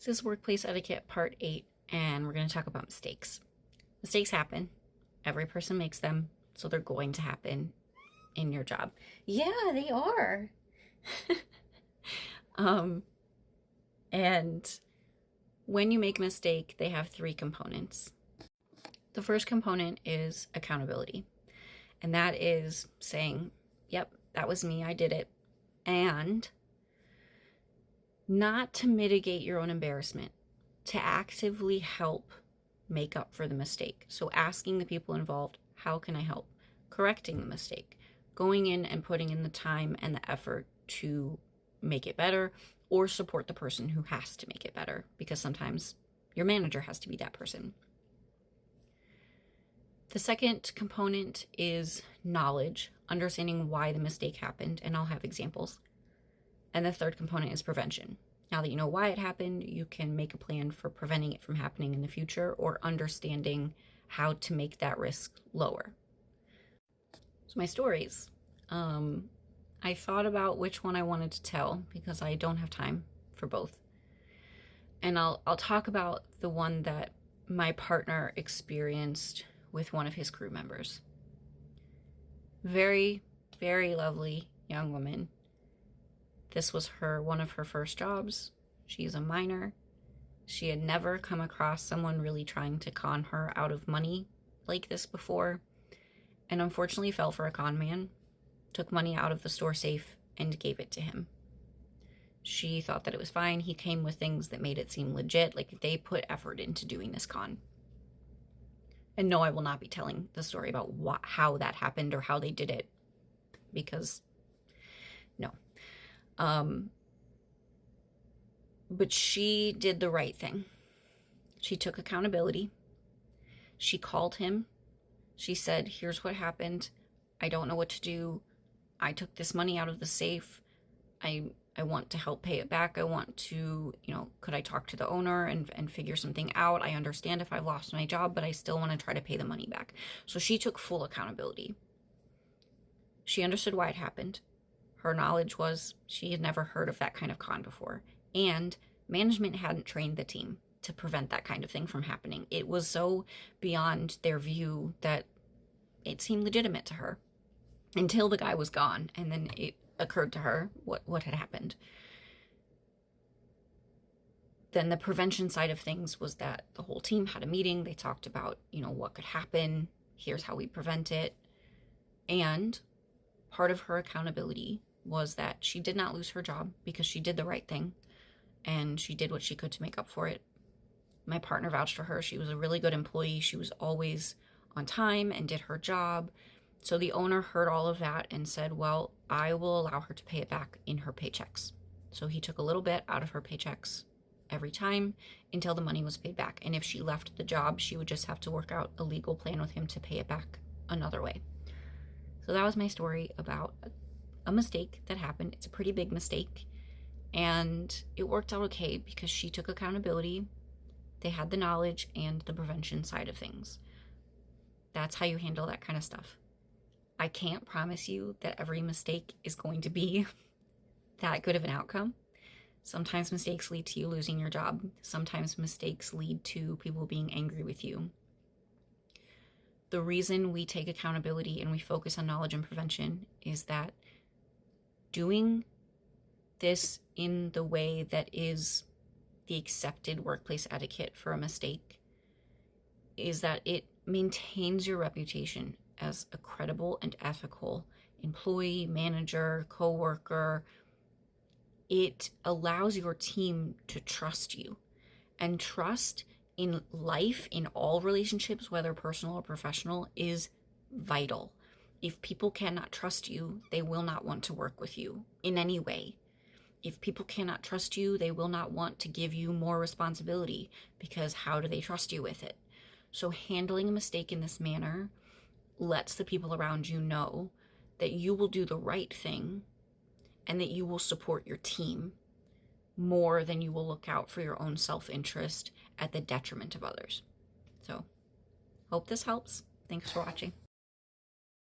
This is Workplace Etiquette Part 8, and we're going to talk about mistakes. Mistakes happen. Every person makes them, so they're going to happen in your job. Yeah, they are. And when you make a mistake, they have three components. The first component is accountability, and that is saying, yep, that was me, I did it, and not to mitigate your own embarrassment, to actively help make up for the mistake. So asking the people involved, how can I help? Correcting the mistake, going in and putting in the time and the effort to make it better, or support the person who has to make it better, because sometimes your manager has to be that person. The second component is knowledge, understanding why the mistake happened, and I'll have examples. And the third component is prevention. Now that you know why it happened, you can make a plan for preventing it from happening in the future or understanding how to make that risk lower. So my stories. I thought about which one I wanted to tell because I don't have time for both. And I'll talk about the one that my partner experienced with one of his crew members. Very, very lovely young woman. This was one of her first jobs. She's a minor. She had never come across someone really trying to con her out of money like this before, and unfortunately fell for a con man, took money out of the store safe, and gave it to him. She thought that it was fine. He came with things that made it seem legit, like they put effort into doing this con. And no, I will not be telling the story about how that happened or how they did it, because no. But she did the right thing. She took accountability. She called him. She said, here's what happened. I don't know what to do. I took this money out of the safe. I want to help pay it back. I want to, could I talk to the owner and figure something out? I understand if I've lost my job, but I still want to try to pay the money back. So she took full accountability. She understood why it happened. Her knowledge was she had never heard of that kind of con before. And management hadn't trained the team to prevent that kind of thing from happening. It was so beyond their view that it seemed legitimate to her until the guy was gone. And then it occurred to her what had happened. Then the prevention side of things was that the whole team had a meeting. They talked about, what could happen. Here's how we prevent it. And part of her accountability was that she did not lose her job because she did the right thing and she did what she could to make up for it. My partner vouched for her. She was a really good employee. She was always on time and did her job. So the owner heard all of that and said, well, I will allow her to pay it back in her paychecks. So he took a little bit out of her paychecks every time until the money was paid back. And if she left the job, she would just have to work out a legal plan with him to pay it back another way. So that was my story about a mistake that happened. It's a pretty big mistake. And it worked out okay because she took accountability. They had the knowledge and the prevention side of things. That's how you handle that kind of stuff. I can't promise you that every mistake is going to be that good of an outcome. Sometimes mistakes lead to you losing your job. Sometimes mistakes lead to people being angry with you. The reason we take accountability and we focus on knowledge and prevention is that doing this in the way that is the accepted workplace etiquette for a mistake is that it maintains your reputation as a credible and ethical employee, manager, coworker. It allows your team to trust you, and trust in life, in all relationships, whether personal or professional, is vital. If people cannot trust you, they will not want to work with you in any way. If people cannot trust you, they will not want to give you more responsibility, because how do they trust you with it? So handling a mistake in this manner lets the people around you know that you will do the right thing and that you will support your team more than you will look out for your own self-interest at the detriment of others. So, hope this helps. Thanks for watching.